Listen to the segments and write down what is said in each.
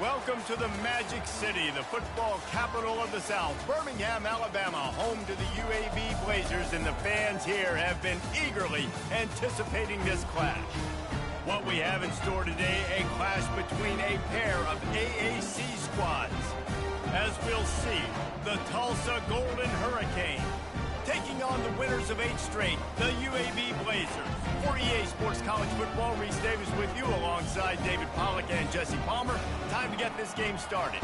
Welcome to the Magic City, the football capital of the South, Birmingham, Alabama, home to the UAB Blazers, and the fans here have been eagerly anticipating this clash. What we have in store today, a clash between a pair of AAC squads. As we'll see, the Tulsa Golden Hurricane taking on the winners of 8 straight, the UAB Blazers. For EA Sports College Football, Reese Davis with you alongside David Pollack and Jesse Palmer. Time to get this game started.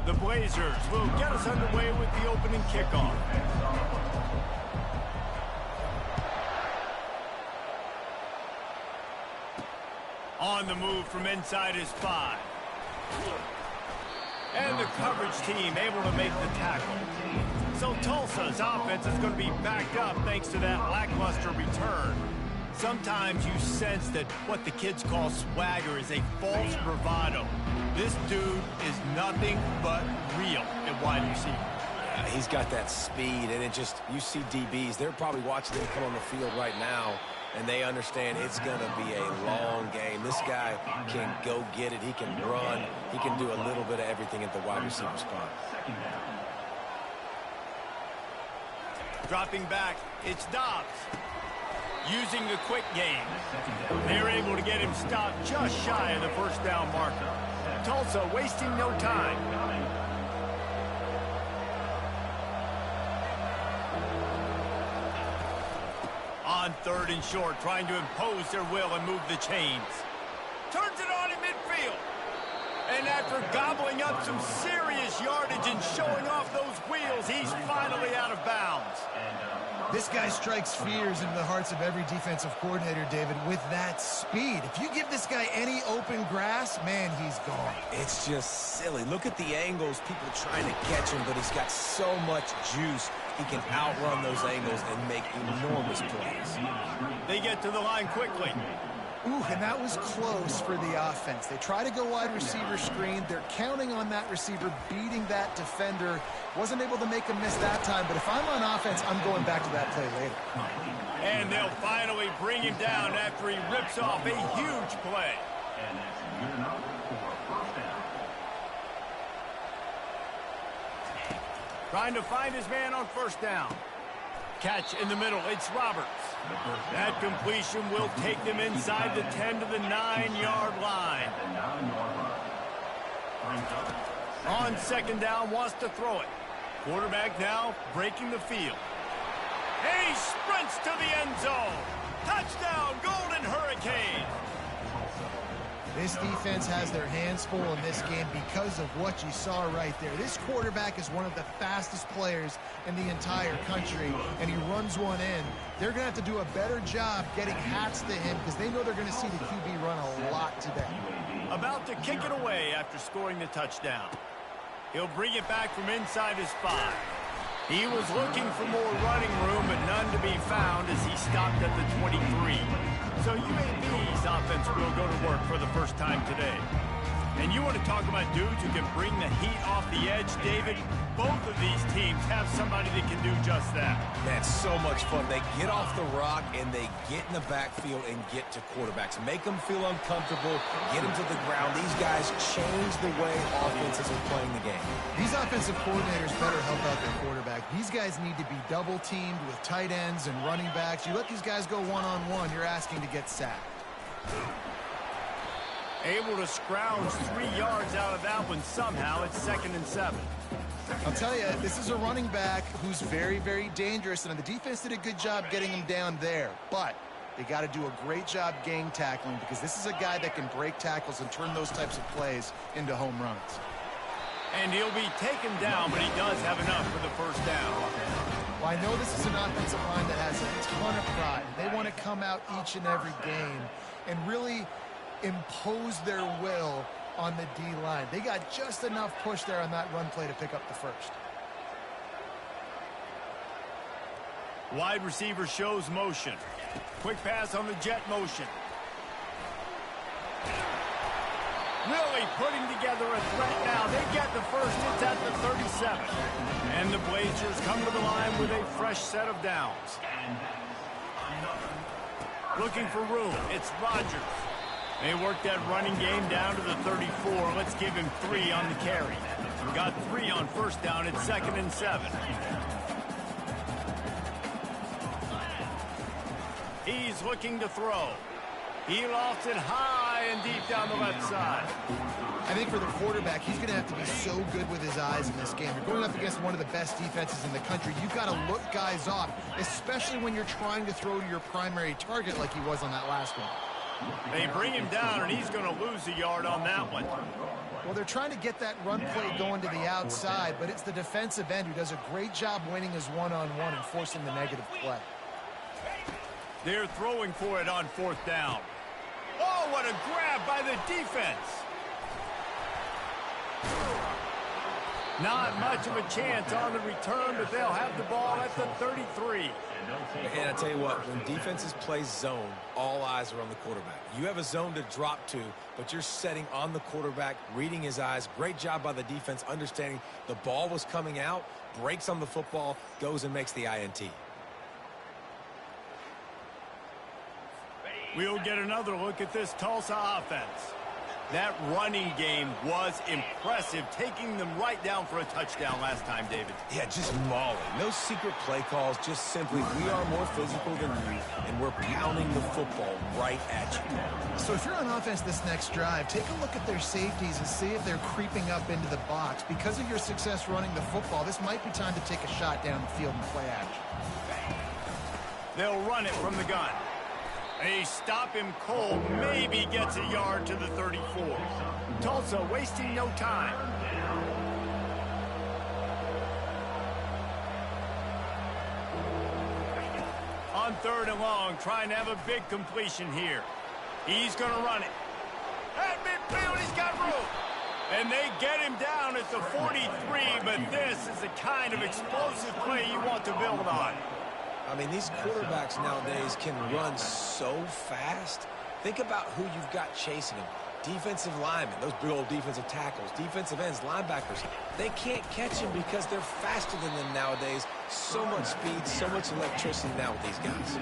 The Blazers will get us underway with the opening kickoff. On the move from inside his 5. And the coverage team able to make the tackle. So Tulsa's offense is going to be backed up thanks to that lackluster return. Sometimes you sense that what the kids call swagger is a false bravado. This dude is nothing but real at wide receiver. He's got that speed, and you see DBs, they're probably watching him come on the field right now, and they understand it's going to be a long game. This guy can go get it. He can run. He can do a little bit of everything at the wide receiver spot. Dropping back, it's Dobbs. Using the quick game. They're able to get him stopped just shy of the first down marker. Tulsa wasting no time. On 3rd and short, trying to impose their will and move the chains. Turns it on in midfield. And after gobbling up some serious yardage and showing off those wheels, he's finally out of bounds. This guy strikes fears into the hearts of every defensive coordinator, David, with that speed. If you give this guy any open grass, man, he's gone. It's just silly. Look at the angles, people trying to catch him, but he's got so much juice. He can outrun those angles and make enormous plays. They get to the line quickly. Ooh, and that was close for the offense. They try to go wide receiver screen. They're counting on that receiver beating that defender. Wasn't able to make a miss that time, but if I'm on offense, I'm going back to that play later. And they'll finally bring him down after he rips off a huge play. And that's good enough for first down. Trying to find his man on first down. Catch in the middle, it's Roberts. That completion will take them inside the 10 to the 9-yard line. On 2nd down, wants to throw it. Quarterback now breaking the field. And he sprints to the end zone. Touchdown, Golden Hurricane. This defense has their hands full in this game because of what you saw right there. This quarterback is one of the fastest players in the entire country, and he runs one in. They're going to have to do a better job getting hats to him because they know they're going to see the QB run a lot today. About to kick it away after scoring the touchdown. He'll bring it back from inside his 5. He was looking for more running room, but none to be found as he stopped at the 23. So UAB's offense will go to work for the first time today. And you want to talk about dudes who can bring the heat off the edge, David? Both of these teams have somebody that can do just that. That's so much fun. They get off the rock and they get in the backfield and get to quarterbacks. Make them feel uncomfortable, get them to the ground. These guys change the way offenses are playing the game. These offensive coordinators better help out their quarterback. These guys need to be double-teamed with tight ends and running backs. You let these guys go one-on-one, you're asking to get sacked. Able to scrounge 3 yards out of that one somehow. It's 2nd and 7. I'll tell you, this is a running back who's very, very dangerous, and the defense did a good job getting him down there. But they got to do a great job gang tackling because this is a guy that can break tackles and turn those types of plays into home runs. And he'll be taken down, but he does have enough for the first down. Well, I know this is an offensive line that has a ton of pride. They want to come out each and every game and really impose their will on the D-line. They got just enough push there on that run play to pick up the first. Wide receiver shows motion. Quick pass on the jet motion. Really putting together a threat now. They get the first. It's at the 37. And the Blazers come to the line with a fresh set of downs. Looking for room. It's Rodgers. They worked that running game down to the 34. Let's give him 3 on the carry. We got 3 on first down at 2nd and 7. He's looking to throw. He lofts it high and deep down the left side. I think for the quarterback, he's going to have to be so good with his eyes in this game. You're going up against one of the best defenses in the country. You've got to look guys off, especially when you're trying to throw to your primary target like he was on that last one. They bring him down, and he's going to lose a yard on that one. Well, they're trying to get that run play going to the outside, but it's the defensive end who does a great job winning his one-on-one and forcing the negative play. They're throwing for it on 4th down. Oh, what a grab by the defense. Not much of a chance on the return, but they'll have the ball at the 33. And I tell you what, when defenses play zone, all eyes are on the quarterback. You have a zone to drop to, but you're setting on the quarterback, reading his eyes. Great job by the defense, understanding the ball was coming out, breaks on the football, goes and makes the INT. We'll get another look at this Tulsa offense. That running game was impressive, taking them right down for a touchdown last time, David. Yeah, just mauling. No secret play calls, just simply we are more physical than you, and we're pounding the football right at you. So if you're on offense this next drive, take a look at their safeties and see if they're creeping up into the box. Because of your success running the football, this might be time to take a shot down the field and play action. They'll run it from the gun. They stop him cold, maybe gets a yard to the 34. Tulsa wasting no time. On 3rd and long, trying to have a big completion here. He's going to run it. At midfield, he's got room. And they get him down at the 43, but this is the kind of explosive play you want to build on. I mean, these quarterbacks nowadays can run so fast. Think about who you've got chasing them. Defensive linemen, those big old defensive tackles, defensive ends, linebackers. They can't catch him because they're faster than them nowadays. So much speed, so much electricity now with these guys.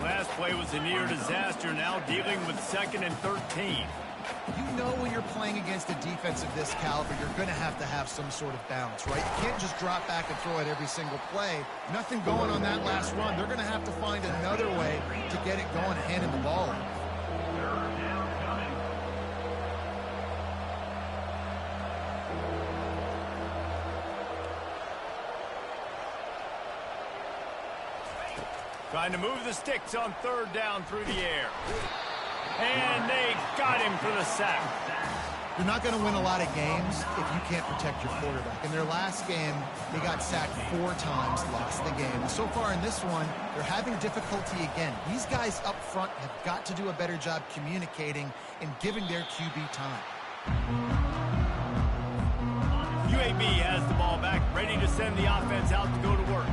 Last play was a near disaster, now dealing with 2nd and 13. You know when you're playing against a defense of this caliber, you're going to have some sort of balance, right? You can't just drop back and throw it every single play. Nothing going on that last run. They're going to have to find another way to get it going and handing the ball off. Trying to move the sticks on 3rd down through the air. And they got him for the sack. You're not going to win a lot of games if you can't protect your quarterback. In their last game, they got sacked 4 times, lost the game. So far in this one, they're having difficulty again. These guys up front have got to do a better job communicating and giving their QB time. UAB has the ball back, ready to send the offense out to go to work.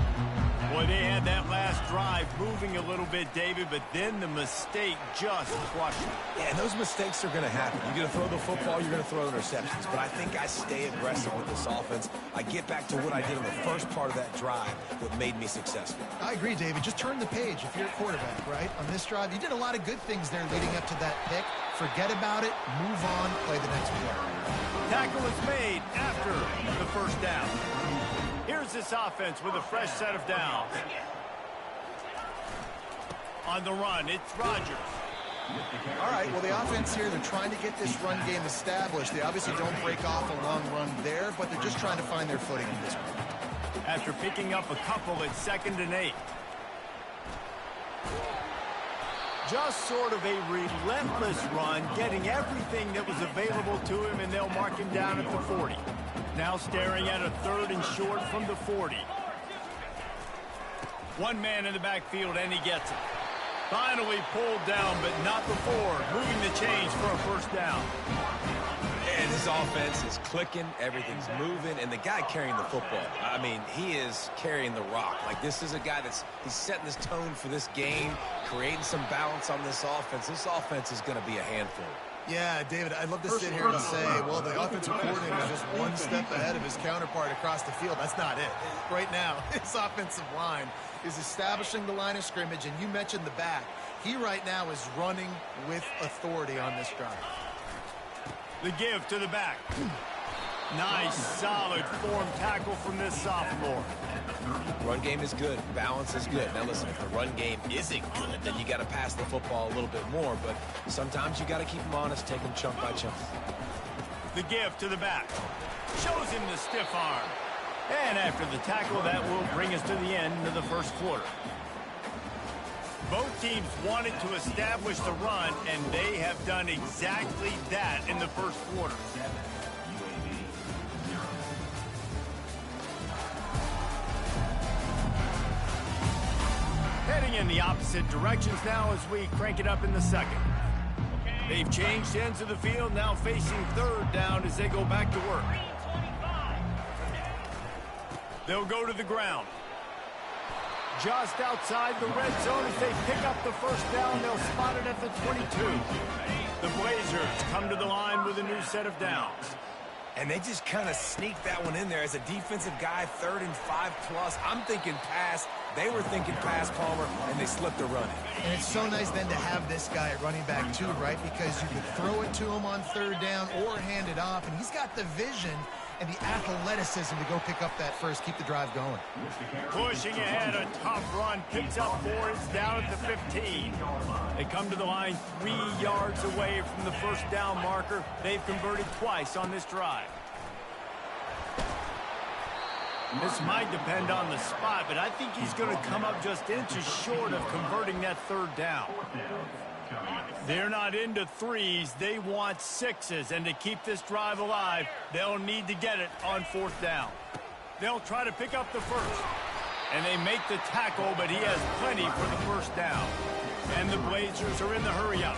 Boy, they had that last drive moving a little bit, David, but then the mistake just crushed them. Yeah, and those mistakes are going to happen. You're going to throw the football, you're going to throw interceptions. But I think I stay aggressive with this offense. I get back to what I did in the first part of that drive that made me successful. I agree, David. Just turn the page if you're a quarterback, right? On this drive, you did a lot of good things there leading up to that pick. Forget about it, move on, play the next play. Tackle is made after the first down. Here's this offense with a fresh set of downs. On the run, it's Rodgers. All right, well, the offense here, they're trying to get this run game established. They obviously don't break off a long run there, but they're just trying to find their footing in this one. After picking up a couple at 2nd and 8. Just sort of a relentless run, getting everything that was available to him, and they'll mark him down at the 40. Now staring at a 3rd and short from the 40. One man in the backfield, and he gets it. Finally pulled down, but not before moving the chains for a first down. And this offense is clicking, everything's moving, and the guy carrying the football, I mean, he is carrying the rock. Like, this is a guy he's setting this tone for this game, creating some balance on this offense. This offense is going to be a handful. Yeah, David, I'd love to sit here and say, well, the offensive coordinator is just one step ahead of his counterpart across the field. That's not it. Right now, his offensive line is establishing the line of scrimmage, and you mentioned the back. He right now is running with authority on this drive. The give to the back. Nice, solid form tackle from this sophomore. Run game is good. Balance is good. Now listen, if the run game isn't good, then you got to pass the football a little bit more. But sometimes you got to keep them honest, take them chunk by chunk. The give to the back. Shows him the stiff arm. And after the tackle, that will bring us to the end of the first quarter. Both teams wanted to establish the run, and they have done exactly that in the first quarter. Heading in the opposite directions now as we crank it up in the second. They've changed ends of the field, now facing third down as they go back to work. They'll go to the ground. Just outside the red zone as they pick up the first down. They'll spot it at the 22. The Blazers come to the line with a new set of downs. And they just kind of sneaked that one in there as a defensive guy, 3rd and 5+. I'm thinking pass. They were thinking pass, Palmer, and they slipped the running. And it's so nice then to have this guy at running back too, right? Because you could throw it to him on 3rd down or hand it off, and he's got the vision and the athleticism to go pick up that first, keep the drive going. Pushing ahead, a tough run, picks up 4, it's down at the 15. They come to the line 3 yards away from the first down marker. They've converted twice on this drive. This might depend on the spot, but I think he's going to come up just inches short of converting that 3rd down. They're not into 3s, they want 6s, and to keep this drive alive, they'll need to get it on 4th down. They'll try to pick up the first, and they make the tackle, but he has plenty for the first down. And the Blazers are in the hurry-up.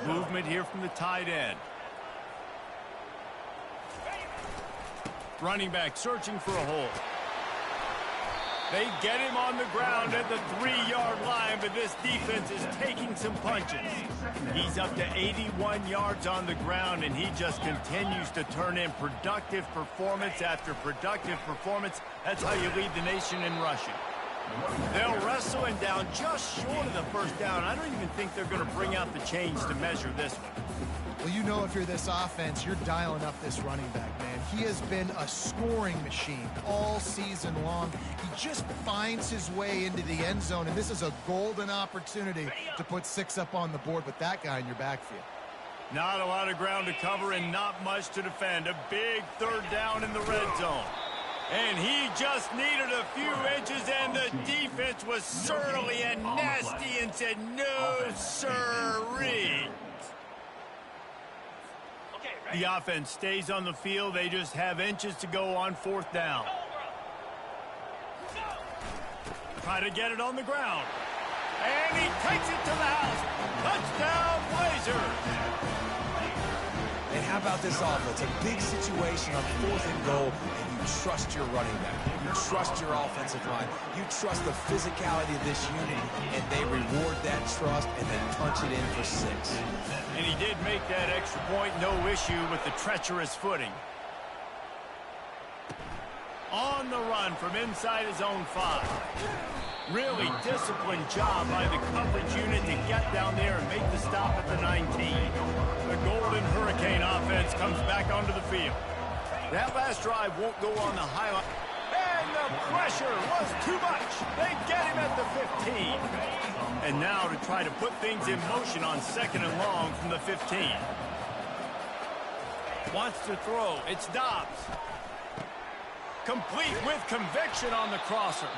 Movement here from the tight end. Running back searching for a hole. They get him on the ground at the 3-yard line, but this defense is taking some punches. He's up to 81 yards on the ground, and he just continues to turn in productive performance after productive performance. That's how you lead the nation in rushing. They'll wrestle him down just short of the first down. I don't even think they're going to bring out the chains to measure this one. Well, you know if you're this offense, you're dialing up this running back, man. He has been a scoring machine all season long. He just finds his way into the end zone, and this is a golden opportunity to put 6 up on the board with that guy in your backfield. Not a lot of ground to cover and not much to defend. A big 3rd down in the red zone. And he just needed a few inches, and the defense was surly and nasty and said, no, sirree. The offense stays on the field. They just have inches to go on 4th down. Try to get it on the ground. And he takes it to the house. Touchdown, Blazers. And how about this offense? A big situation on 4th and goal, and you trust your running back. You trust your offensive line. You trust the physicality of this unit, and they reward that trust, and they punch it in for 6. And he did make that extra point, no issue with the treacherous footing. On the run from inside his own 5. Really disciplined job by the coverage unit to get down there and make the stop at the 19. The Golden Hurricane offense comes back onto the field. That last drive won't go on the highlight. And the pressure was too much. They get him at the 15. And now to try to put things in motion on 2nd and long from the 15. Wants to throw. It's Dobbs. Complete with conviction on the crosser.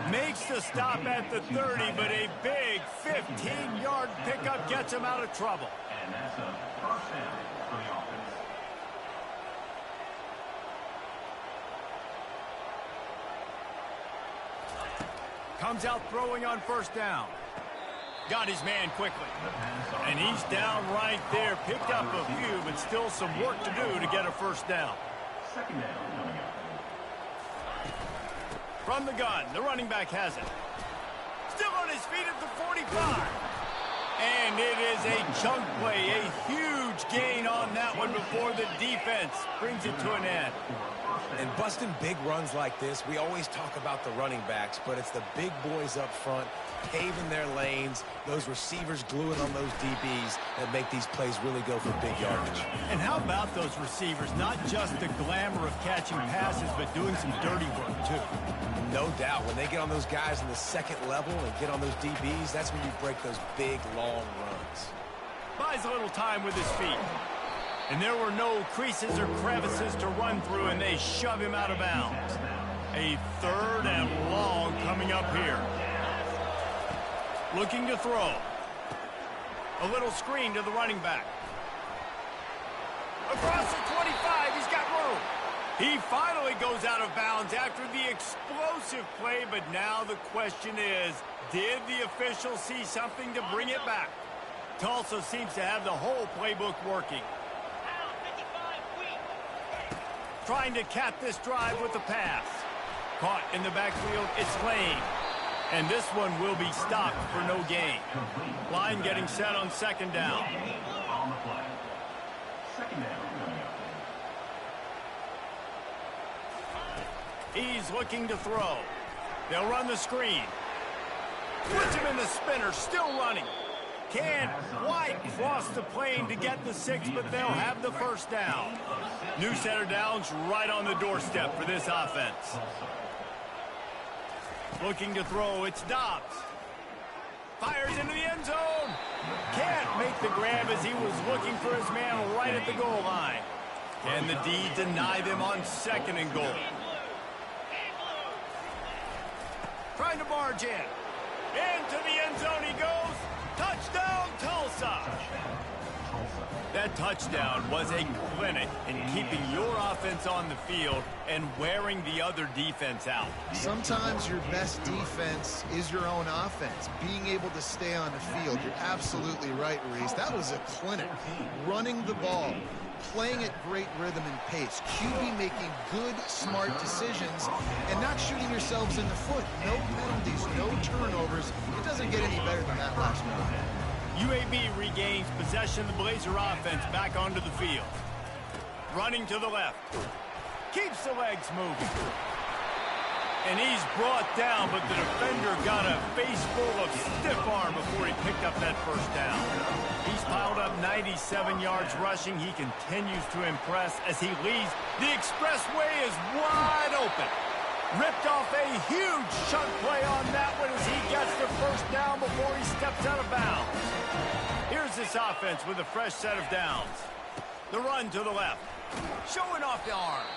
Makes the stop at the 30, but a big 15-yard pickup gets him out of trouble. And that's a first down for the offense. Comes out throwing on 1st down. Got his man quickly. And he's down right there. Picked up a few, but still some work to do to get a 1st down. 2nd down coming up. From the gun, the running back has it. Still on his feet at the 45. And it is a chunk play, a huge gain on that one before the defense brings it to an end. And busting big runs like this, we always talk about the running backs, but it's the big boys up front paving their lanes, those receivers gluing on those DBs that make these plays really go for big yardage. And how about those receivers? Not just the glamour of catching passes, but doing some dirty work, too. No doubt. When they get on those guys in the second level and get on those DBs, that's when you break those big, long runs. Buys a little time with his feet. And there were no creases or crevices to run through, and they shove him out of bounds. A 3rd and long coming up here. Looking to throw. A little screen to the running back. Across the 25, he's got room. He finally goes out of bounds after the explosive play, but now the question is, did the official see something to bring it back? Tulsa seems to have the whole playbook working. Trying to cap this drive with the pass. Caught in the backfield, it's Lane. And this one will be stopped for no gain. Line getting set on 2nd down. He's looking to throw. They'll run the screen. Puts him in the spinner, still running. Can't quite cross the plane to get the 6, but they'll have the 1st down. New set of downs right on the doorstep for this offense. Looking to throw, it's Dobbs. Fires into the end zone. Can't make the grab as he was looking for his man right at the goal line. Can the D deny them on 2nd and goal? Trying to barge in. Into the end zone he goes. Touchdown, Tulsa. That touchdown was a clinic in keeping your offense on the field and wearing the other defense out. Sometimes your best defense is your own offense, being able to stay on the field. You're absolutely right, Reese. That was a clinic. Running the ball, playing at great rhythm and pace, QB making good, smart decisions, and not shooting yourselves in the foot. No penalties, no turnovers. It doesn't get any better than that last drive. UAB regains possession of the Blazer offense back onto the field. Running to the left. Keeps the legs moving. And he's brought down, but the defender got a face full of stiff arm before he picked up that 1st down. He's piled up 97 yards rushing. He continues to impress as he leads. The expressway is wide open. Ripped off a huge chunk play on that one as he gets the 1st down before he steps out of bounds. Here's this offense with a fresh set of downs. The run to the left. Showing off the arms.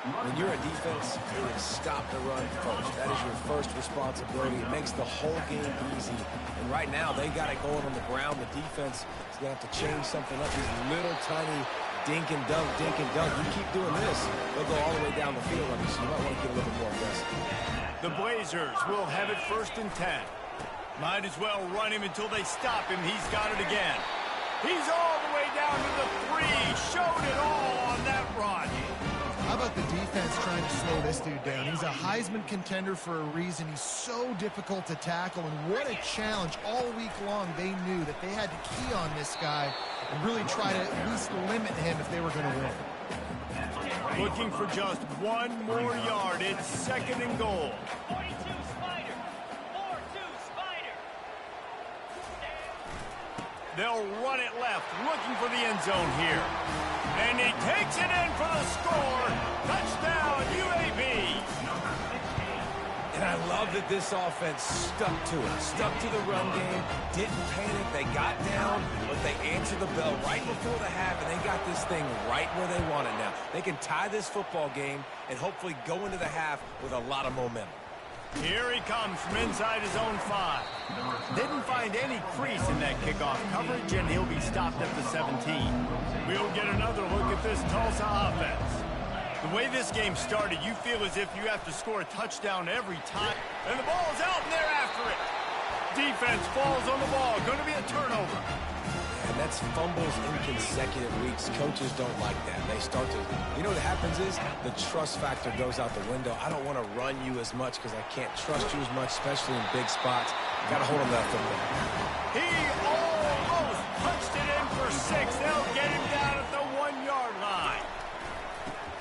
When you're a defense, you will stop the run first. That is your first responsibility. It makes the whole game easy. And right now, they got it going on the ground. The defense is going to have to change something up. These little tiny dink and dunk, dink and dunk. You keep doing this, they'll go all the way down the field on you, so you might want to get a little bit more aggressive. The Blazers will have it 1st and 10. Might as well run him until they stop him. He's got it again. He's all the way down to the 3. Showed it all on that run. How about the defense trying to slow this dude down? He's a Heisman contender for a reason. He's so difficult to tackle, and what a challenge. All week long, they knew that they had to key on this guy and really try to at least limit him if they were going to win. Looking for just 1 more yard. It's 2nd and goal. 42 Spider. 4-2 Spider. They'll run it left, looking for the end zone here. And he takes it in for the score. Touchdown, UAB. And I love that this offense stuck to it, stuck to the run game, didn't panic. They got down, but they answered the bell right before the half, and they got this thing right where they want it now. They can tie this football game and hopefully go into the half with a lot of momentum. Here he comes from inside his own 5. Didn't find any crease in that kickoff coverage, and he'll be stopped at the 17. We'll get another look at this Tulsa offense. The way this game started, you feel as if you have to score a touchdown every time, and the ball's out, and they're after it. Defense falls on the ball. Going to be a turnover. And that's fumbles in consecutive weeks. Coaches don't like that. They start to, you know what happens is the trust factor goes out the window. I don't want to run you as much because I can't trust you as much, especially in big spots. Got to hold on to that football. He almost punched it in for 6. They'll get him down at the 1-yard line.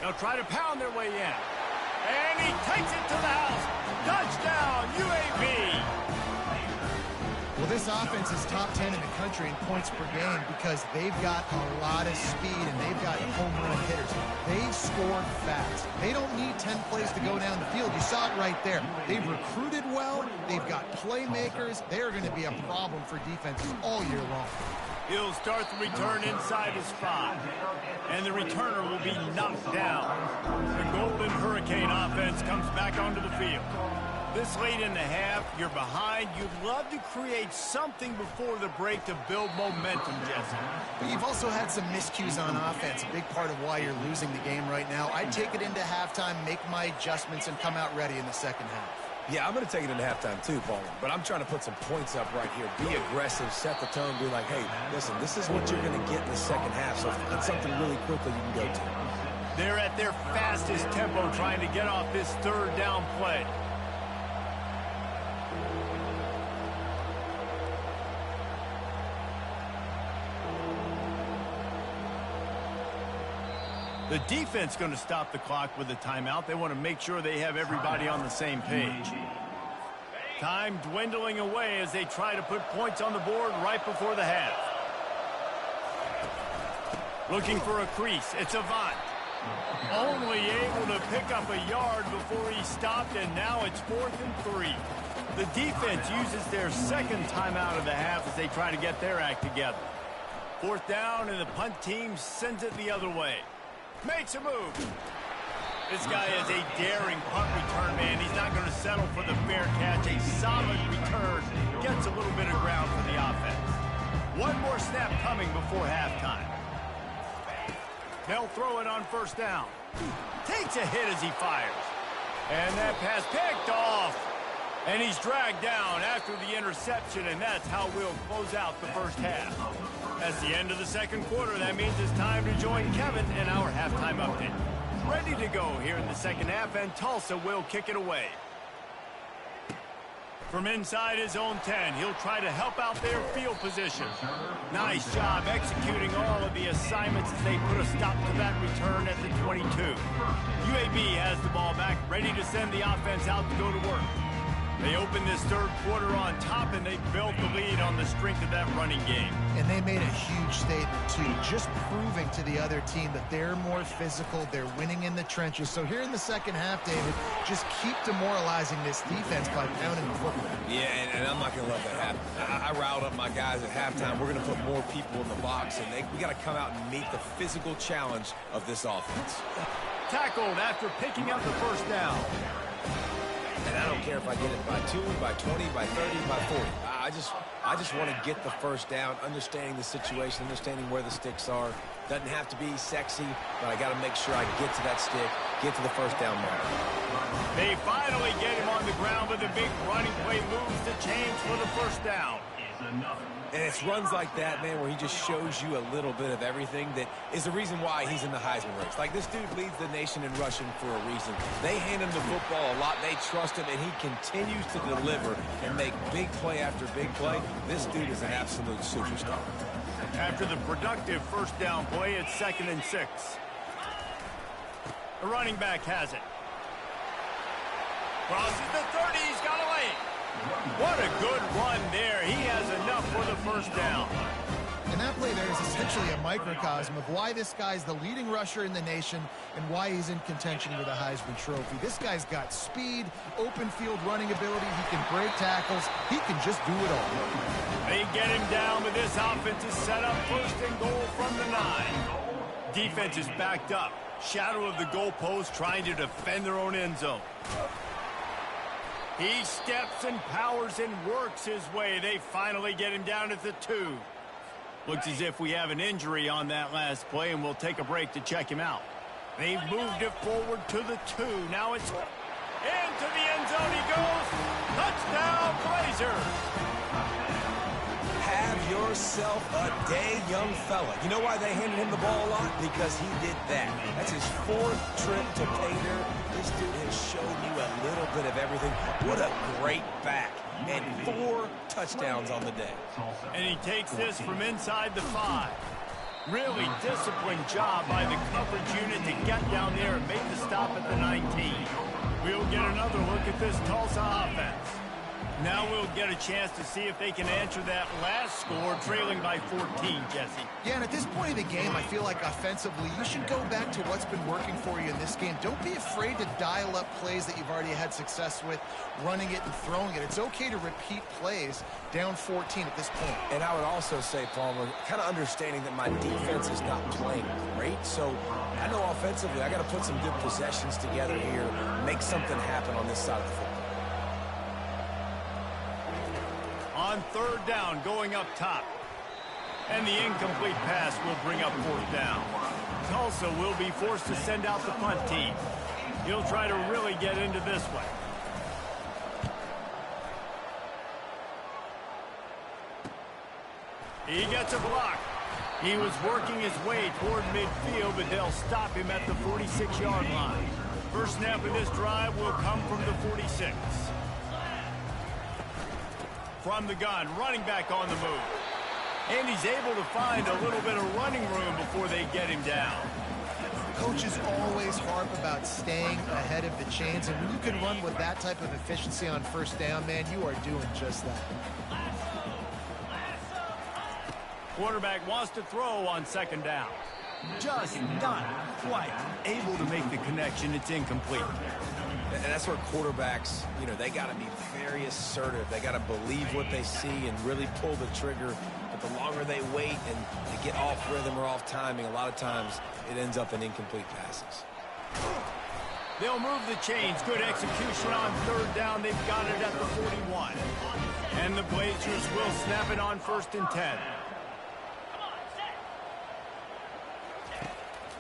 They'll try to pound their way in. And he takes it to the house. Touchdown, UAB. Well, this offense is top 10 in the country in points per game because they've got a lot of speed and they've got home run hitters. They score fast. They don't need 10 plays to go down the field. You saw it right there. They've recruited well. They've got playmakers. They're going to be a problem for defenses all year long. He'll start the return inside his 5. And the returner will be knocked down. The Golden Hurricane offense comes back onto the field. This late in the half, you're behind. You'd love to create something before the break to build momentum, Jesse. But you've also had some miscues on offense, a big part of why you're losing the game right now. I'd take it into halftime, make my adjustments, and come out ready in the second half. Yeah, I'm going to take it into halftime too, Paul. But I'm trying to put some points up right here. Be aggressive, set the tone, be like, hey, listen, this is what you're going to get in the second half. So find something really quickly you can go to. They're at their fastest tempo trying to get off this third down play. The defense going to stop the clock with a timeout. They want to make sure they have everybody on the same page. Time dwindling away as they try to put points on the board right before the half. Looking for a crease. It's Avant. Only able to pick up a yard before he stopped, and now it's 4th and 3. The defense uses their second timeout of the half as they try to get their act together. 4th down, and the punt team sends it the other way. Makes a move. This guy is a daring punt return man. He's not going to settle for the fair catch. A solid return. Gets a little bit of ground for the offense. One more snap coming before halftime. They'll throw it on 1st down. Takes a hit as he fires. And that pass picked off. And he's dragged down after the interception, and that's how we'll close out the first half. That's the end of the second quarter. That means it's time to join Kevin in our halftime update. Ready to go here in the second half, and Tulsa will kick it away. From inside his own 10, he'll try to help out their field position. Nice job executing all of the assignments as they put a stop to that return at the 22. UAB has the ball back, ready to send the offense out to go to work. They open this third quarter on top, and they built the lead on the strength of that running game. And they made a huge statement, too, just proving to the other team that they're more physical, they're winning in the trenches. So here in the second half, David, just keep demoralizing this defense by pounding the football. Yeah, and I'm not going to let that happen. I riled up my guys at halftime. We're going to put more people in the box, and we got to come out and meet the physical challenge of this offense. Tackled after picking up the 1st down. And I don't care if I get it by 2, by 20, by 30, by 40. I just want to get the 1st down, understanding the situation, understanding where the sticks are. Doesn't have to be sexy, but I got to make sure I get to that stick, get to the 1st down mark. They finally get him on the ground, but the big running play moves the chains for the 1st down. And it's runs like that, man, where he just shows you a little bit of everything that is the reason why he's in the Heisman race. Like, this dude leads the nation in rushing for a reason. They hand him the football a lot. They trust him, and he continues to deliver and make big play after big play. This dude is an absolute superstar. After the productive 1st down play, it's 2nd and 6. The running back has it. Crosses the 30. He's got a lane. What a good run there. He has enough for the 1st down. And that play there is essentially a microcosm of why this guy's the leading rusher in the nation and why he's in contention with a Heisman Trophy. This guy's got speed, open field running ability. He can break tackles. He can just do it all. They get him down, but this offense is set up 1st and goal from the 9. Defense is backed up. Shadow of the goalpost trying to defend their own end zone. He steps and powers and works his way. They finally get him down at the 2. Looks as if we have an injury on that last play, and we'll take a break to check him out. They've moved it forward to the 2. Now it's into the end zone he goes. Touchdown, Blazers. Have yourself a day, young fella. You know why they handed him the ball a lot? Because he did that. That's his 4th trip to pay dirt. This dude has shown you a little bit of everything. What a great back. And 4 touchdowns on the day. And he takes this from inside the 5. Really disciplined job by the coverage unit to get down there and make the stop at the 19. We'll get another look at this Tulsa offense. Now we'll get a chance to see if they can answer that last score, trailing by 14, Jesse. Yeah, and at this point of the game, I feel like offensively, you should go back to what's been working for you in this game. Don't be afraid to dial up plays that you've already had success with, running it and throwing it. It's okay to repeat plays down 14 at this point. And I would also say, Palmer, kind of understanding that my defense is not playing great, so I know offensively I got to put some good possessions together here, make something happen on this side of the football. On third down, going up top. And the incomplete pass will bring up fourth down. Tulsa will be forced to send out the punt team. He'll try to really get into this one. He gets a block. He was working his way toward midfield, but they'll stop him at the 46-yard line. First snap of this drive will come from the 46. From the gun, running back on the move. And he's able to find a little bit of running room before they get him down. Coaches always harp about staying ahead of the chains, and when you can run with that type of efficiency on first down, man, you are doing just that. Quarterback wants to throw on second down. Just not quite able to make the connection. It's incomplete. And that's where quarterbacks, you know, they got to be very assertive. They got to believe what they see and really pull the trigger. But the longer they wait and they get off rhythm or off timing, a lot of times it ends up in incomplete passes. They'll move the chains. Good execution on third down. They've got it at the 41. And the Blazers will snap it on 1st and 10.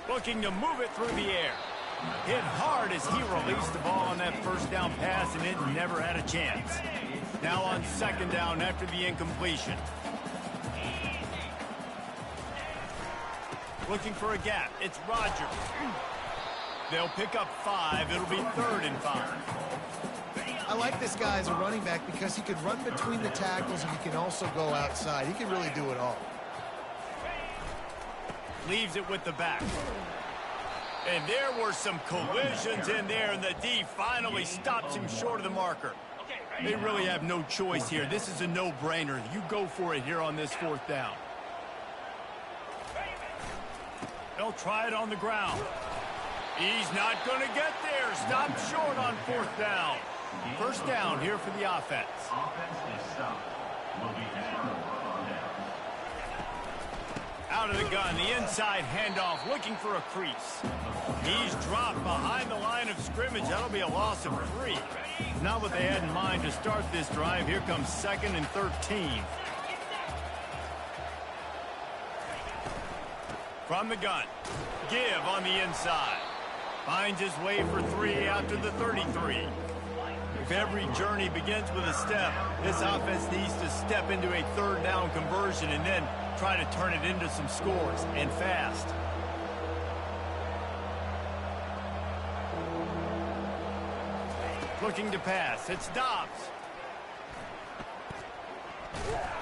Looking to move it through the air. Hit hard as he released the ball on that first down pass, and it never had a chance. Now on second down after the incompletion. Looking for a gap. It's Rodgers. They'll pick up 5. It'll be 3rd and 5. I like this guy as a running back because he can run between the tackles and he can also go outside. He can really do it all. Leaves it with the back. And there were some collisions in there, and the D finally stops him short of the marker. They really have no choice here. This is a no-brainer. You go for it here on this 4th down. They'll try it on the ground. He's not going to get there. Stopped short on 4th down. First down here for the offense. Out of the gun, the inside handoff, looking for a crease. He's dropped behind the line of scrimmage. That'll be a loss of 3. Not what they had in mind to start this drive. Here comes 2nd and 13. From the gun, give on the inside. Finds his way for 3 out to the 33. If every journey begins with a step, this offense needs to step into a 3rd down conversion and then try to turn it into some scores, and fast. Looking to pass. It's Dobbs.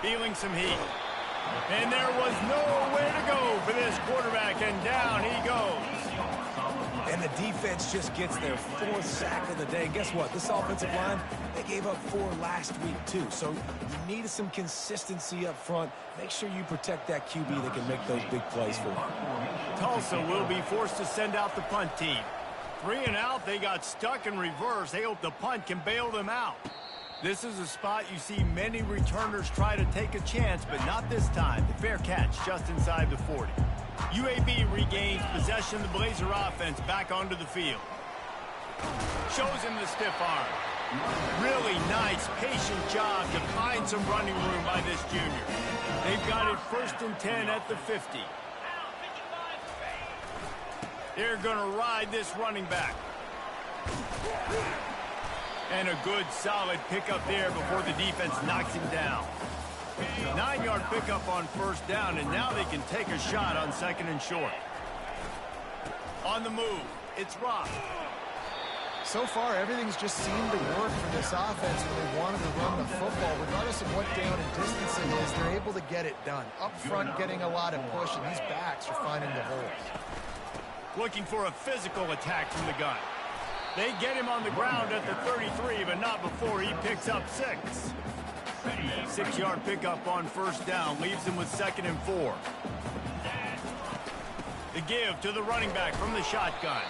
Feeling some heat. And there was nowhere to go for this quarterback, and down he goes. And the defense just gets their 4th sack of the day. And guess what? This offensive line, they gave up 4 last week, too. So you need some consistency up front. Make sure you protect that QB that can make those big plays for you. Tulsa will be forced to send out the punt team. 3 and out, they got stuck in reverse. They hope the punt can bail them out. This is a spot you see many returners try to take a chance, but not this time. The fair catch just inside the 40. UAB regains possession of the Blazer offense back onto the field. Shows him the stiff arm. Really nice, patient job to find some running room by this junior. They've got it 1st and 10 at the 50. They're going to ride this running back. And a good, solid pickup there before the defense knocks him down. 9-yard pickup on 1st down, and now they can take a shot on 2nd and short. On the move, it's Rock. So far, everything's just seemed to work for this offense when they wanted to run the football. Regardless of what down and distance it is, they're able to get it done. Up front, getting a lot of push, and these backs are finding the holes. Looking for a physical attack from the gun. They get him on the ground at the 33, but not before he picks up 6. 6-yard pickup on first down leaves him with 2nd and 4. The give to the running back from the shotgun.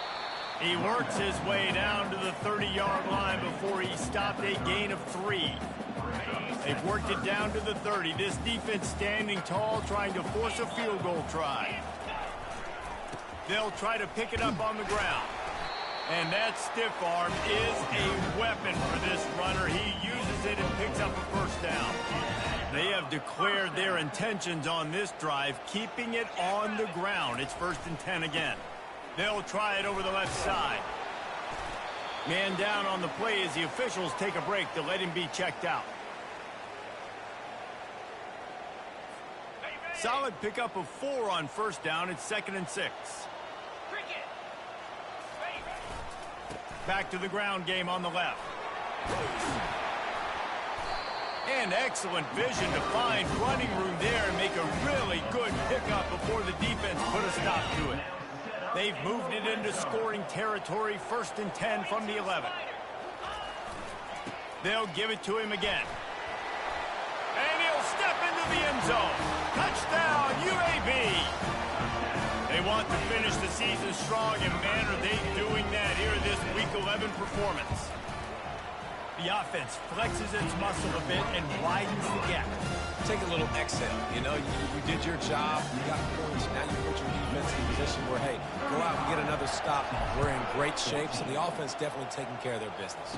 He works his way down to the 30-yard line before he stopped, a gain of 3. They've worked it down to the 30. This defense standing tall, trying to force a field goal try. They'll try to pick it up on the ground. And that stiff arm is a weapon for this runner. He uses it and picks up a first down. They have declared their intentions on this drive, keeping it on the ground. It's 1st and 10 again. They'll try it over the left side. Man down on the play as the officials take a break to let him be checked out. Solid pickup of 4 on first down. It's 2nd and 6. Back to the ground game on the left. And excellent vision to find running room there and make a really good pickup before the defense put a stop to it. They've moved it into scoring territory, 1st and 10 from the 11. They'll give it to him again. And he'll step into the end zone. Touchdown, UAB! They want to finish the season strong, and man, are they doing that here in this Week 11 performance. The offense flexes its muscle a bit and widens the gap. Take a little exhale. You know, you did your job. You got points. Now you put your defense in a position where, hey, go out and get another stop. We're in great shape, so the offense definitely taking care of their business.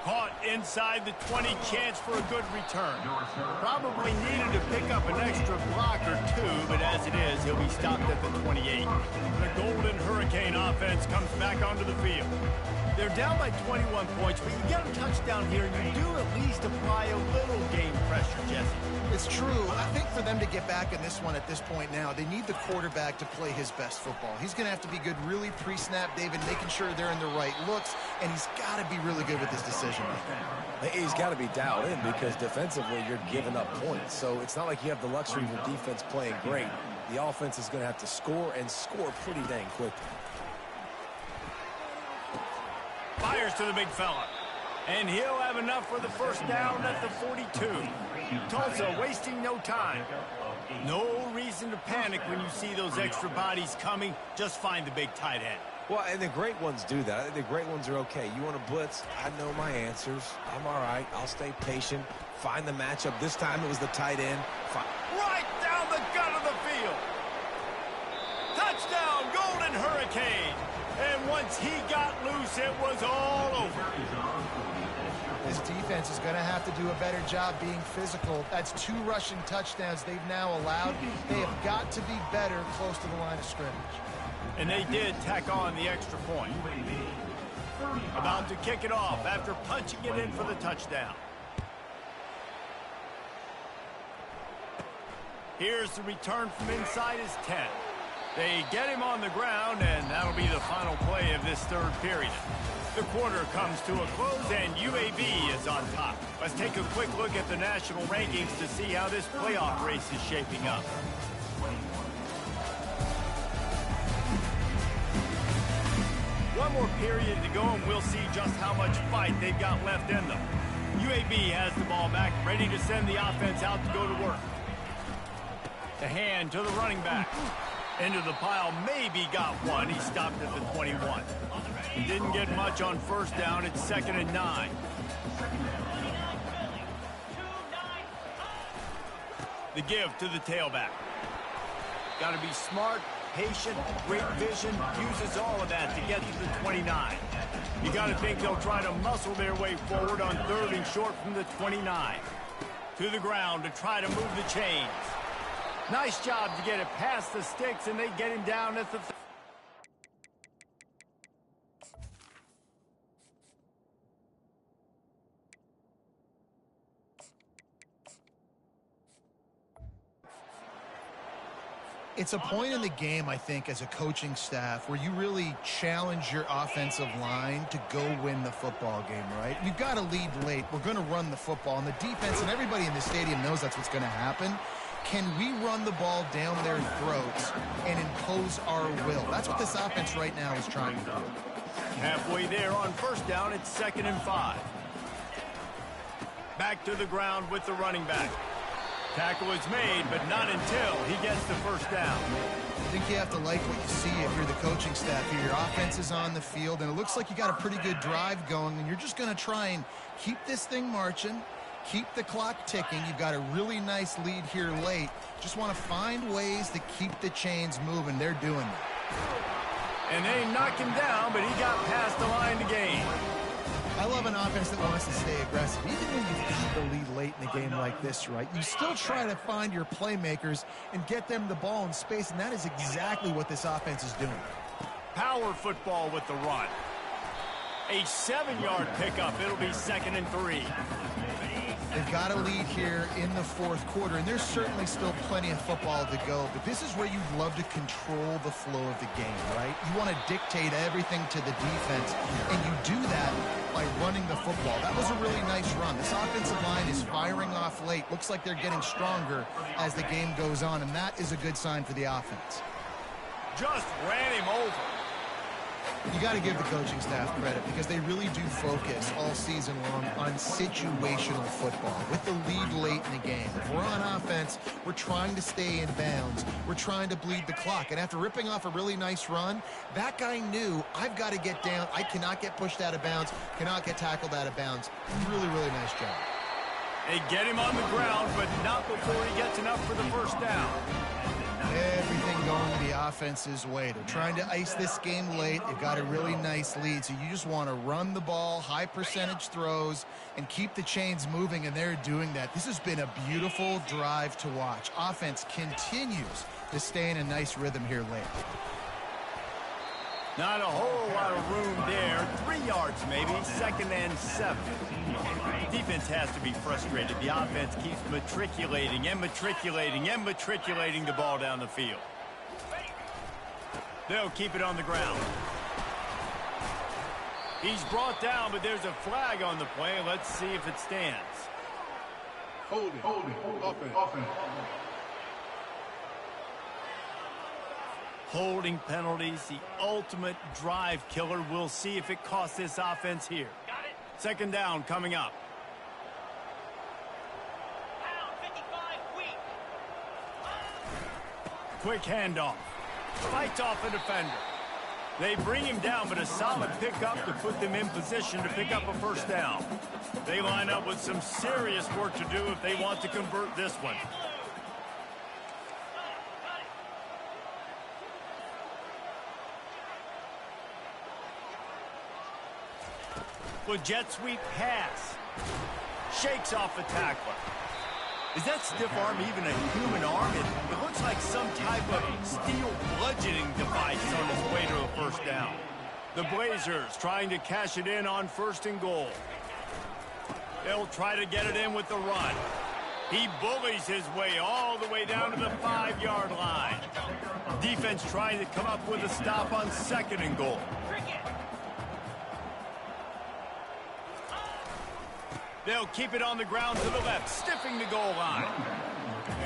Caught inside the 20, chance for a good return. Probably needed to pick up an extra block or 2, but as it is, he'll be stopped at the 28. The Golden Hurricane offense comes back onto the field. They're down by 21 points, but you get a touchdown here, and you do at least apply a little game pressure, Jesse. It's true. I think for them to get back in this one at this point now, they need the quarterback to play his best football. He's going to have to be good really pre-snap, David, making sure they're in the right looks, and he's got to be really good with his decision making. He's got to be dialed in because defensively you're giving up points. So it's not like you have the luxury of your defense playing great. The offense is going to have to score and score pretty dang quickly. Fires to the big fella. And he'll have enough for the first down at the 42. Tulsa wasting no time. No reason to panic when you see those extra bodies coming. Just find the big tight end. Well, and the great ones do that. I think the great ones are okay. You want to blitz? I know my answers. I'm all right. I'll stay patient. Find the matchup. This time it was the tight end. Right down the gut of the field. Touchdown, Golden Hurricane. And once he got loose, it was all over. This defense is going to have to do a better job being physical. That's 2 rushing touchdowns they've now allowed. They have got to be better close to the line of scrimmage. And they did tack on the extra point. About to kick it off after punching it in for the touchdown. Here's the return from inside his 10. They get him on the ground, and that'll be the final play of this 3rd period. The quarter comes to a close, and UAB is on top. Let's take a quick look at the national rankings to see how this playoff race is shaping up. One more period to go, and we'll see just how much fight they've got left in them. UAB has the ball back, ready to send the offense out to go to work. The hand to the running back. Into the pile, maybe got one. He stopped at the 21. Didn't get much on first down. It's 2nd and 9. The give to the tailback. Got to be smart, patient, great vision. Uses all of that to get to the 29. You got to think they'll try to muscle their way forward on 3rd and short from the 29. To the ground to try to move the chains. Nice job to get it past the sticks, and they get him down at the... It's a point in the game, I think, as a coaching staff where you really challenge your offensive line to go win the football game, right? You've got to lead late. We're going to run the football. And the defense and everybody in the stadium knows that's what's going to happen. Can we run the ball down their throats and impose our will? That's what this offense right now is trying to do. Halfway there on first down, it's 2nd and 5. Back to the ground with the running back. Tackle is made, but not until he gets the first down. I think you have to like what you see if you're the coaching staff here. Your offense is on the field, and it looks like you got a pretty good drive going, and you're just going to try and keep this thing marching, keep the clock ticking. You've got a really nice lead here late. Just want to find ways to keep the chains moving. They're doing that. And they knock him down, but he got past the line to gain. I love an offense that wants to stay aggressive. Even when you've got the lead late in a game like this, right, you still try to find your playmakers and get them the ball in space, and that is exactly what this offense is doing. Power football with the run. A 7-yard pickup. It'll be 2nd and 3. They've got a lead here in the fourth quarter, and there's certainly still plenty of football to go, but this is where you'd love to control the flow of the game, right? You want to dictate everything to the defense, and you do that by running the football. That was a really nice run. This offensive line is firing off late. Looks like they're getting stronger as the game goes on, and that is a good sign for the offense. Just ran him over. You got to give the coaching staff credit because they really do focus all season long on situational football with the lead late in the game. If we're on offense, we're trying to stay in bounds. We're trying to bleed the clock. And after ripping off a really nice run, that guy knew, I've got to get down. I cannot get pushed out of bounds, cannot get tackled out of bounds. Really, really nice job. They get him on the ground, but not before he gets enough for the first down. Everything going the offense's way. They're trying to ice this game late. They've got a really nice lead, so you just want to run the ball, high percentage throws, and keep the chains moving, and they're doing that. This has been a beautiful drive to watch. Offense continues to stay in a nice rhythm here late. Not a whole lot of room there. 3 yards maybe, 2nd and 7. Defense has to be frustrated. The offense keeps matriculating and matriculating and matriculating the ball down the field. They'll keep it on the ground. He's brought down, but there's a flag on the play. Let's see if it stands. Holding, offense. Holding penalties, the ultimate drive killer. We'll see if it costs this offense here. 2nd down coming up. Quick handoff. Fights off a defender. They bring him down, but a solid pickup to put them in position to pick up a first down. They line up with some serious work to do if they want to convert this one. With jet sweep pass. Shakes off the tackler. Is that stiff arm even a human arm? It looks like some type of steel bludgeoning device on its way to a first down. The Blazers trying to cash it in on 1st and goal. They'll try to get it in with the run. He bullies his way all the way down to the 5-yard line. Defense trying to come up with a stop on 2nd and goal. They'll keep it on the ground to the left, stiffing the goal line.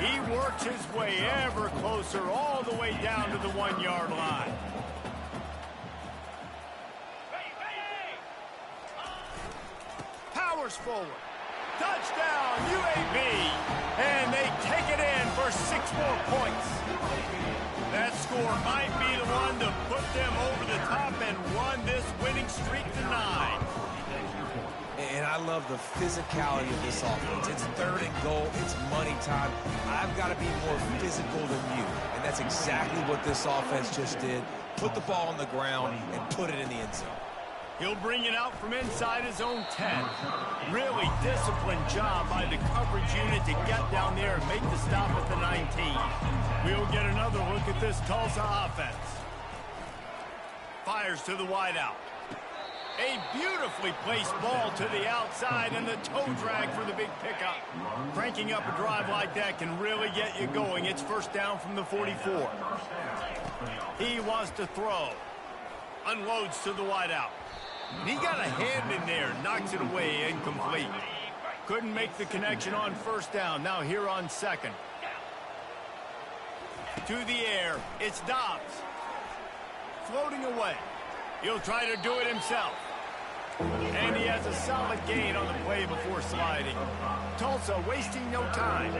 He works his way ever closer all the way down to the 1-yard line. Powers forward. Touchdown, UAB. And they take it in for 6 more points. That score might be the one to put them over the top and run this winning streak to 9. And I love the physicality of this offense. It's 3rd and goal. It's money time. I've got to be more physical than you. And that's exactly what this offense just did. Put the ball on the ground and put it in the end zone. He'll bring it out from inside his own 10. Really disciplined job by the coverage unit to get down there and make the stop at the 19. We'll get another look at this Tulsa offense. Fires to the wideout. A beautifully placed ball to the outside and the toe drag for the big pickup. Cranking up a drive like that can really get you going. It's first down from the 44. He wants to throw. Unloads to the wideout. He got a hand in there, knocks it away, incomplete. Couldn't make the connection on first down. Now here on second. To the air, it's Dobbs. Floating away. He'll try to do it himself. And he has a solid gain on the play before sliding. Tulsa wasting no time.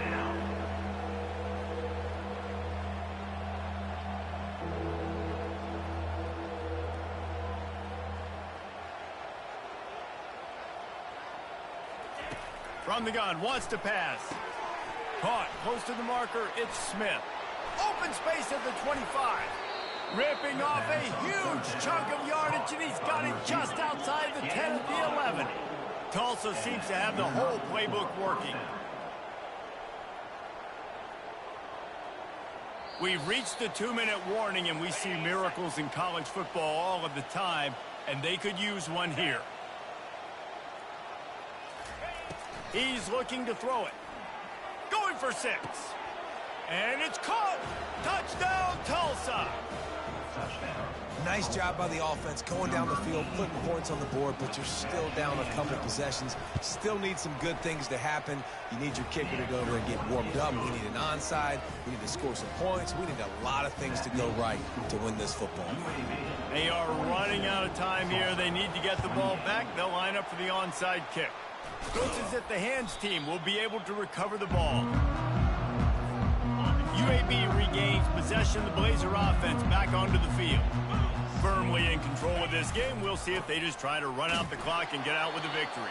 From the gun, wants to pass. Caught, close to the marker, it's Smith. Open space at the 25. Ripping off a huge chunk of yardage, and he's got it just outside the 10 at the 11. Tulsa seems to have the whole playbook working. We've reached the 2-minute warning, and we see miracles in college football all of the time, and they could use one here. He's looking to throw it. Going for 6. And it's caught. Touchdown, Tulsa. Nice job by the offense going down the field, putting points on the board, but you're still down a couple possessions. Still need some good things to happen. You need your kicker to go over and get warmed up. We need an onside. We need to score some points. We need a lot of things to go right to win this football game. They are running out of time here. They need to get the ball back. They'll line up for the onside kick. Coaches at the hands team will be able to recover the ball. UAB regains possession of the Blazer offense back onto the field. Firmly in control of this game. We'll see if they just try to run out the clock and get out with a victory.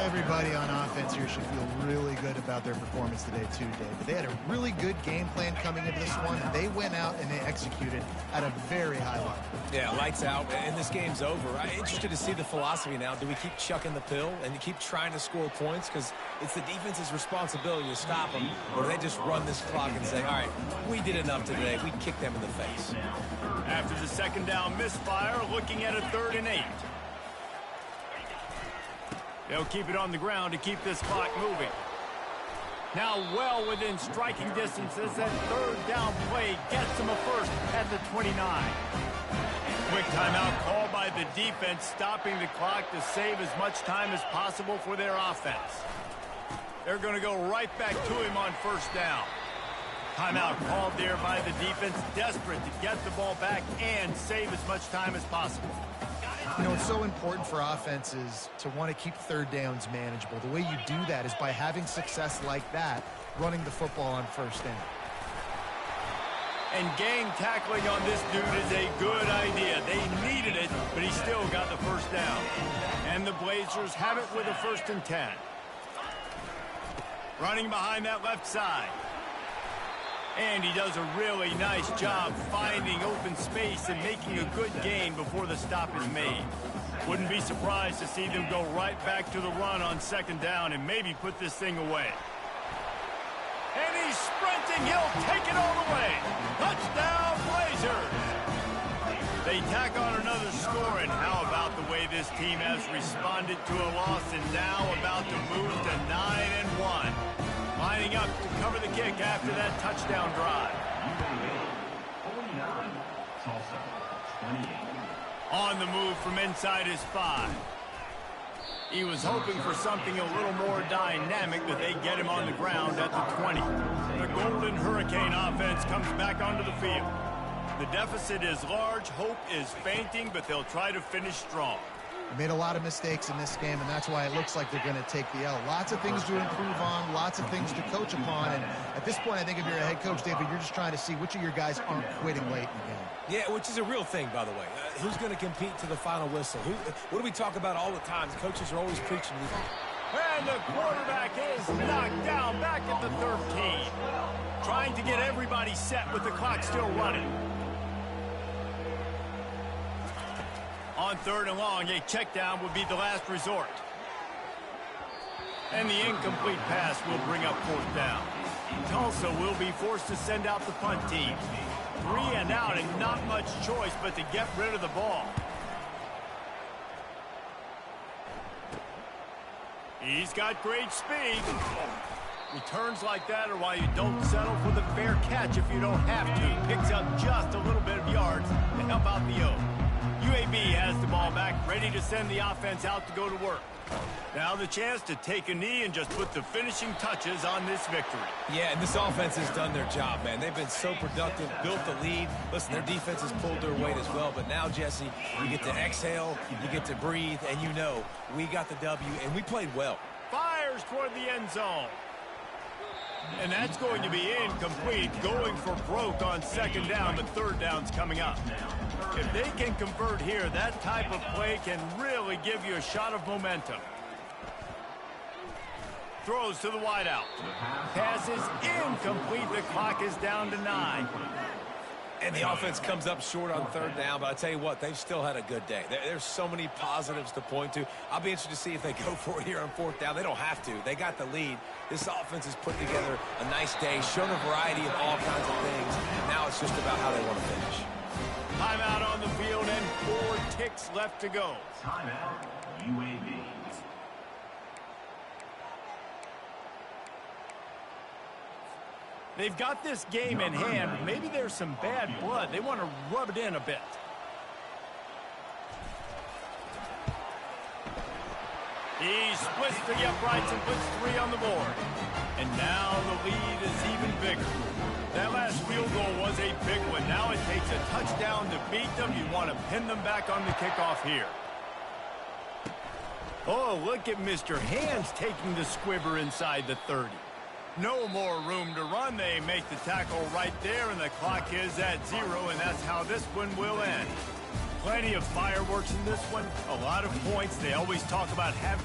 Everybody on offense here should feel really good about their performance today, too, David. They had a really good game plan coming into this one, and they went out and they executed at a very high level. Yeah, lights out, and this game's over. I'm interested to see the philosophy now. Do we keep chucking the pill and keep trying to score points? Because it's the defense's responsibility to stop them, or do they just run this clock and say, all right, we did enough today. We kicked them in the face. After the second down misfire, looking at a 3rd and 8. They'll keep it on the ground to keep this clock moving. Now well within striking distance as that 3rd down play gets them a first at the 29. Quick timeout called by the defense, stopping the clock to save as much time as possible for their offense. They're going to go right back to him on first down. Timeout called there by the defense, desperate to get the ball back and save as much time as possible. You know, it's so important for offenses to want to keep 3rd downs manageable. The way you do that is by having success like that, running the football on first down. And gang tackling on this dude is a good idea. They needed it, but he still got the first down. And the Blazers have it with a 1st and 10. Running behind that left side. And he does a really nice job finding open space and making a good gain before the stop is made. Wouldn't be surprised to see them go right back to the run on 2nd down and maybe put this thing away. And he's sprinting. He'll take it all the way. Touchdown, Blazers. They tack on another score, and how about the way this team has responded to a loss and now about to move to 9-1. Lining up to cover the kick after that touchdown drive. On the move from inside his 5. He was hoping for something a little more dynamic, but they get him on the ground at the 20. The Golden Hurricane offense comes back onto the field. The deficit is large, hope is fainting, but they'll try to finish strong. They made a lot of mistakes in this game, and that's why it looks like they're going to take the L. Lots of things to improve on, lots of things to coach upon, and at this point, I think if you're a head coach, David, you're just trying to see which of your guys aren't quitting late in the game. Yeah, which is a real thing, by the way. Who's going to compete to the final whistle? What do we talk about all the time? The coaches are always preaching. And the quarterback is knocked down back at the 13. Trying to get everybody set with the clock still running. On 3rd and long, a check down would be the last resort. And the incomplete pass will bring up 4th down. Tulsa will be forced to send out the punt team. 3 and out and not much choice but to get rid of the ball. He's got great speed. Returns like that are why you don't settle for the fair catch if you don't have to. Picks up just a little bit of yards to help out the O. UAB has the ball back, ready to send the offense out to go to work. Now the chance to take a knee and just put the finishing touches on this victory. Yeah, and this offense has done their job, man. They've been so productive, built the lead. Listen, their defense has pulled their weight as well. But now, Jesse, you get to exhale, you get to breathe, and you know we got the W, and we played well. Fires toward the end zone. And that's going to be incomplete, going for broke on second down, but third down's coming up. If they can convert here, that type of play can really give you a shot of momentum. Throws to the wideout. Pass is incomplete. The clock is down to 9. And the offense comes up short on third down, but I tell you what, they've still had a good day. There's so many positives to point to. I'll be interested to see if they go for it here on fourth down. They don't have to. They got the lead. This offense has put together a nice day, shown a variety of all kinds of things. Now it's just about how they want to finish. Timeout on the field and 4 ticks left to go. Timeout, UAB. They've got this game in hand. Maybe there's some bad blood. They want to rub it in a bit. He splits to the uprights and puts 3 on the board. And now the lead is even bigger. That last field goal was a big one. Now it takes a touchdown to beat them. You want to pin them back on the kickoff here. Oh, look at Mr. Hands taking the squibber inside the 30. No more room to run. They make the tackle right there, and the clock is at 0, and that's how this one will end. Plenty of fireworks in this one, a lot of points. They always talk about having